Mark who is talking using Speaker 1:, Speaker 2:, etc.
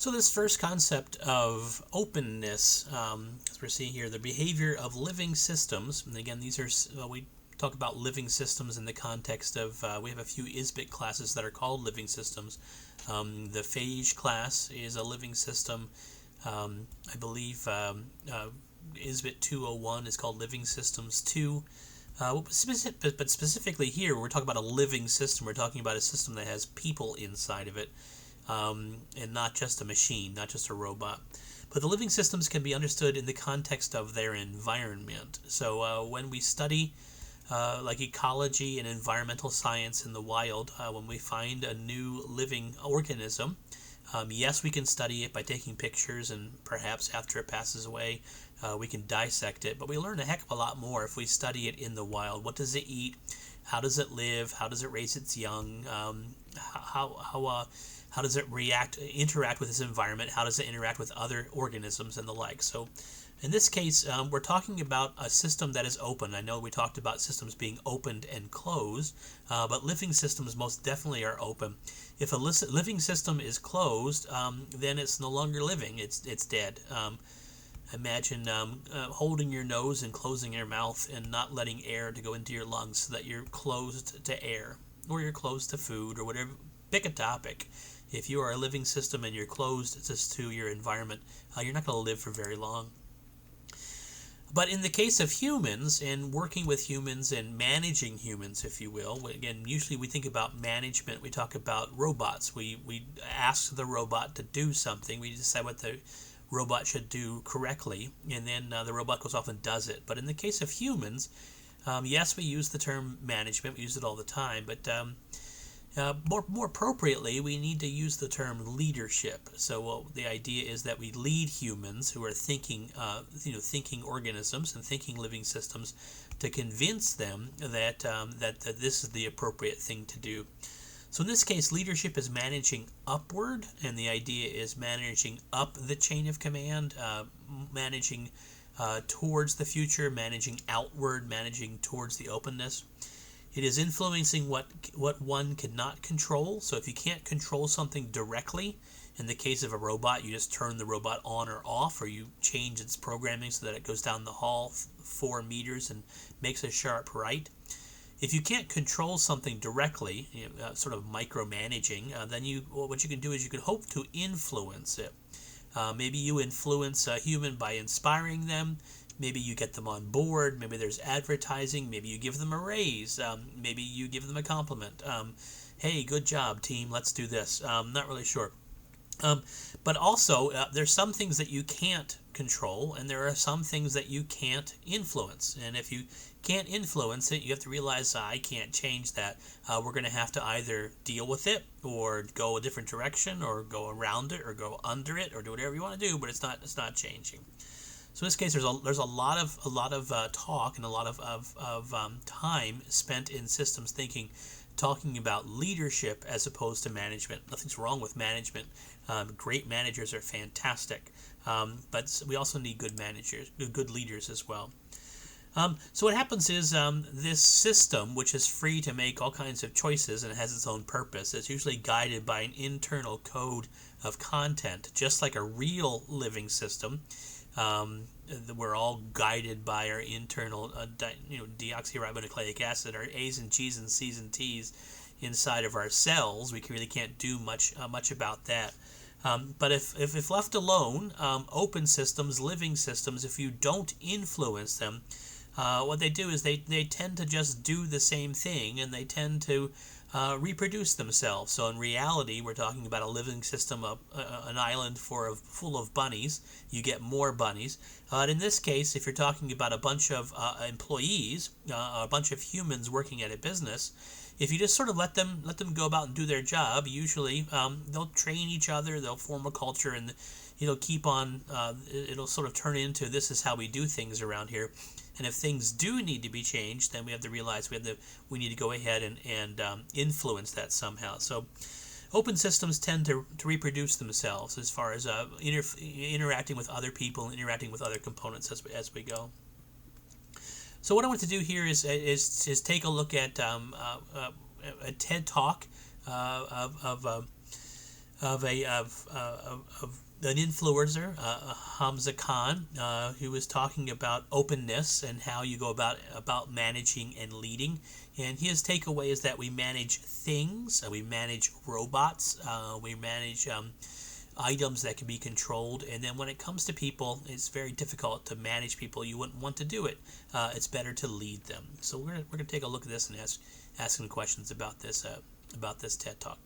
Speaker 1: So this first concept of openness, as we're seeing here, the behavior of living systems, and again, these are, we talk about living systems in the context of, we have a few ISBIT classes that are called living systems. The phage class is a living system. I believe ISBIT 201 is called living systems 2. But specifically here, we're talking about a living system. We're talking about a system that has people inside of it. And not just a machine, not just a robot. But the living systems can be understood in the context of their environment. So when we study like ecology and environmental science in the wild, when we find a new living organism, yes, we can study it by taking pictures, and perhaps after it passes away, we can dissect it. But we learn a heck of a lot more if we study it in the wild. What does it eat? How does it live? How does it raise its young? How does it interact with its environment? How does it interact with other organisms and the like? So in this case, we're talking about a system that is open. I know we talked about systems being opened and closed, but living systems most definitely are open. If a living system is closed, then it's no longer living. It's dead. Imagine holding your nose and closing your mouth and not letting air to go into your lungs, so that you're closed to air, or you're closed to food, or whatever. Pick a topic. If you are a living system and you're closed just to your environment, you're not going to live for very long. But in the case of humans, and working with humans and managing humans, if you will, again, usually we think about management, we talk about robots. We ask the robot to do something, we decide what the robot should do correctly, and then the robot goes off and does it. But in the case of humans, yes, we use the term management, we use it all the time, but more appropriately, we need to use the term leadership. So the idea is that we lead humans who are thinking organisms and thinking living systems, to convince them that that this is the appropriate thing to do. So in this case, leadership is managing upward, and the idea is managing up the chain of command, managing towards the future, managing outward, managing towards the openness. It is influencing what one cannot control. So if you can't control something directly, in the case of a robot, you just turn the robot on or off, or you change its programming so that it goes down the hall 4 meters and makes a sharp right. If you can't control something directly, sort of micromanaging, then what you can do is you can hope to influence it. Maybe you influence a human by inspiring them. Maybe you get them on board. Maybe there's advertising. Maybe you give them a raise. Maybe you give them a compliment. Hey, good job, team. Let's do this. Not really sure. But also, there's some things that you can't control, and there are some things that you can't influence. And if you can't influence it, you have to realize, I can't change that. We're going to have to either deal with it, or go a different direction, or go around it, or go under it, or do whatever you want to do. But it's not changing. So in this case, there's a lot of talk and a lot of time spent in systems thinking, talking about leadership as opposed to management. Nothing's wrong with management. Great managers are fantastic, but we also need good managers, good leaders as well. So what happens is this system, which is free to make all kinds of choices and has its own purpose, is usually guided by an internal code of content, just like a real living system. We're all guided by our internal deoxyribonucleic acid, our A's and G's and C's and T's inside of our cells. We really can't do much about that. But if left alone, open systems, living systems, if you don't influence them, what they do is they tend to just do the same thing, and they tend to reproduce themselves. So in reality, we're talking about a living system, an island full of bunnies. You get more bunnies. In this case, if you're talking about a bunch of employees, a bunch of humans working at a business, if you just sort of let them go about and do their job, usually they'll train each other, they'll form a culture, and it'll keep on. It'll sort of turn into, this is how we do things around here. And if things do need to be changed, then we have to realize we need to go ahead and influence that somehow. So open systems tend to reproduce themselves as far as interacting with other people, interacting with other components as we go. So what I want to do here is take a look at a TED Talk of of an influencer, Hamza Khan, who was talking about openness and how you go about managing and leading. And his takeaway is that we manage things, we manage robots, we manage items that can be controlled. And then when it comes to people, it's very difficult to manage people. You wouldn't want to do it. It's better to lead them. So we're gonna take a look at this and ask some questions about this TED Talk.